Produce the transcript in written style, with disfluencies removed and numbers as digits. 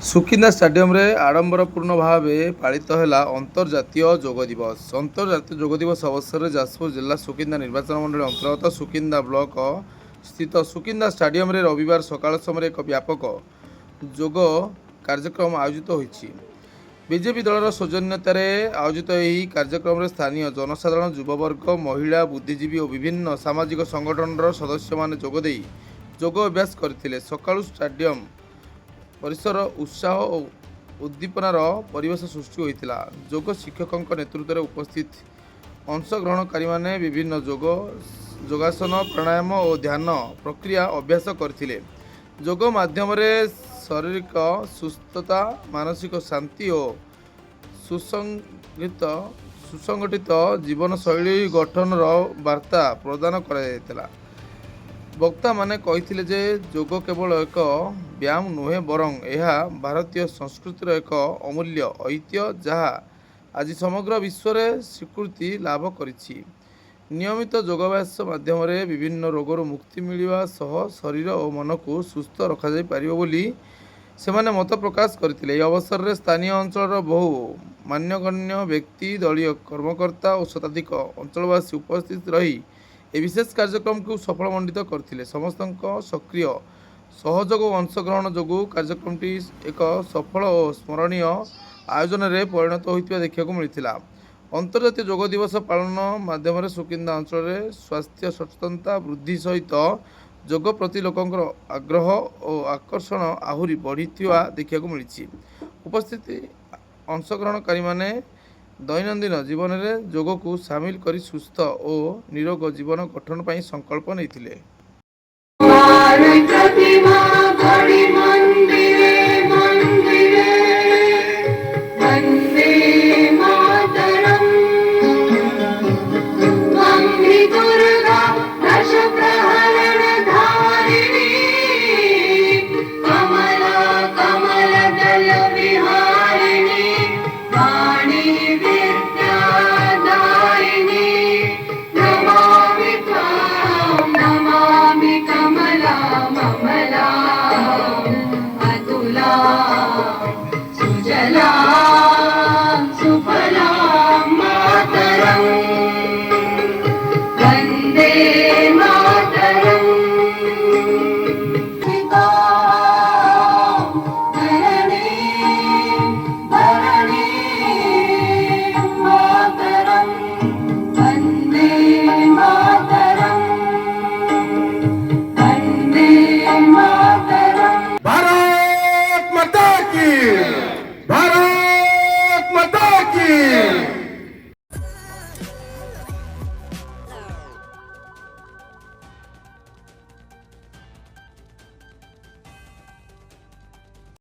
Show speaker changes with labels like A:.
A: ସୁକିନ୍ଦା ଷ୍ଟାଡିୟମରେ ଆଡ଼ମ୍ବରପୂର୍ଣ୍ଣ ଭାବେ ପାଳିତ ହେଲା ଅନ୍ତର୍ଜାତୀୟ ଯୋଗ ଦିବସ। ଅନ୍ତର୍ଜାତୀୟ ଯୋଗ ଦିବସ ଅବସରରେ ଯାଜପୁର ଜିଲ୍ଲା ସୁକିନ୍ଦା ନିର୍ବାଚନ ମଣ୍ଡଳୀ ଅନ୍ତର୍ଗତ ସୁକିନ୍ଦା ବ୍ଲକ ସ୍ଥିତ ସୁକିନ୍ଦା ଷ୍ଟାଡିୟମରେ ରବିବାର ସକାଳ ସମୟରେ ଏକ ବ୍ୟାପକ ଯୋଗ କାର୍ଯ୍ୟକ୍ରମ ଆୟୋଜିତ ହୋଇଛି। ବିଜେପି ଦଳର ସୌଜନ୍ୟତାରେ ଆୟୋଜିତ ଏହି କାର୍ଯ୍ୟକ୍ରମରେ ସ୍ଥାନୀୟ ଜନସାଧାରଣ, ଯୁବବର୍ଗ, ମହିଳା, ବୁଦ୍ଧିଜୀବୀ ଓ ବିଭିନ୍ନ ସାମାଜିକ ସଂଗଠନର ସଦସ୍ୟମାନେ ଯୋଗଦେଇ ଯୋଗ ଅଭ୍ୟାସ କରିଥିଲେ। ସକାଳୁ ଷ୍ଟାଡିୟମ ପରିସର ଉତ୍ସାହ ଓ ଉଦ୍ଦୀପନାର ପରିବେଶ ସୃଷ୍ଟି ହୋଇଥିଲା। ଯୋଗ ଶିକ୍ଷକଙ୍କ ନେତୃତ୍ୱରେ ଉପସ୍ଥିତ ଅଂଶଗ୍ରହଣକାରୀମାନେ ବିଭିନ୍ନ ଯୋଗାସନ, ପ୍ରାଣାୟାମ ଓ ଧ୍ୟାନ ପ୍ରକ୍ରିୟା ଅଭ୍ୟାସ କରିଥିଲେ। ଯୋଗ ମାଧ୍ୟମରେ ଶାରୀରିକ ସୁସ୍ଥତା, ମାନସିକ ଶାନ୍ତି ଓ ସୁସଂଗଠିତ ଜୀବନଶୈଳୀ ଗଠନର ବାର୍ତ୍ତା ପ୍ରଦାନ କରାଯାଇଥିଲା। ବକ୍ତାମାନେ କହିଥିଲେ ଯେ ଯୋଗ କେବଳ ଏକ ବ୍ୟାୟାମ ନୁହେଁ, ବରଂ ଏହା ଭାରତୀୟ ସଂସ୍କୃତିର ଏକ ଅମୂଲ୍ୟ ଐତିହ୍ୟ, ଯାହା ଆଜି ସମଗ୍ର ବିଶ୍ୱରେ ସ୍ୱୀକୃତି ଲାଭ କରିଛି। ନିୟମିତ ଯୋଗାଭ୍ୟାସ ମାଧ୍ୟମରେ ବିଭିନ୍ନ ରୋଗରୁ ମୁକ୍ତି ମିଳିବା ସହ ଶରୀର ଓ ମନକୁ ସୁସ୍ଥ ରଖାଯାଇପାରିବ ବୋଲି ସେମାନେ ମତ ପ୍ରକାଶ କରିଥିଲେ। ଏହି ଅବସରରେ ସ୍ଥାନୀୟ ଅଞ୍ଚଳର ବହୁ ମାନ୍ୟଗଣ୍ୟ ବ୍ୟକ୍ତି, ଦଳୀୟ କର୍ମକର୍ତ୍ତା ଓ ଶତାଧିକ ଅଞ୍ଚଳବାସୀ ଉପସ୍ଥିତ ରହି ଏହି ବିଶେଷ କାର୍ଯ୍ୟକ୍ରମକୁ ସଫଳମଣ୍ଡିତ କରିଥିଲେ। ସମସ୍ତଙ୍କ ସକ୍ରିୟ ସହଯୋଗ ଓ ଅଂଶଗ୍ରହଣ ଯୋଗୁଁ କାର୍ଯ୍ୟକ୍ରମଟି ଏକ ସଫଳ ଓ ସ୍ମରଣୀୟ ଆୟୋଜନରେ ପରିଣତ ହୋଇଥିବା ଦେଖିବାକୁ ମିଳିଥିଲା। ଅନ୍ତର୍ଜାତୀୟ ଯୋଗ ଦିବସ ପାଳନ ମାଧ୍ୟମରେ ସୁକିନ୍ଦା ଅଞ୍ଚଳରେ ସ୍ୱାସ୍ଥ୍ୟ ସଚେତନତା ବୃଦ୍ଧି ସହିତ ଯୋଗ ପ୍ରତି ଲୋକଙ୍କର ଆଗ୍ରହ ଓ ଆକର୍ଷଣ ଆହୁରି ବଢ଼ିଥିବା ଦେଖିବାକୁ ମିଳିଛି। ଉପସ୍ଥିତ ଅଂଶଗ୍ରହଣକାରୀମାନେ ଦୈନନ୍ଦିନ ଜୀବନରେ ଯୋଗକୁ ସାମିଲ କରି ସୁସ୍ଥ ଓ ନିରୋଗ ଜୀବନ ଗଠନ ପାଇଁ ସଂକଳ୍ପ ନେଇଥିଲେ।
B: कमला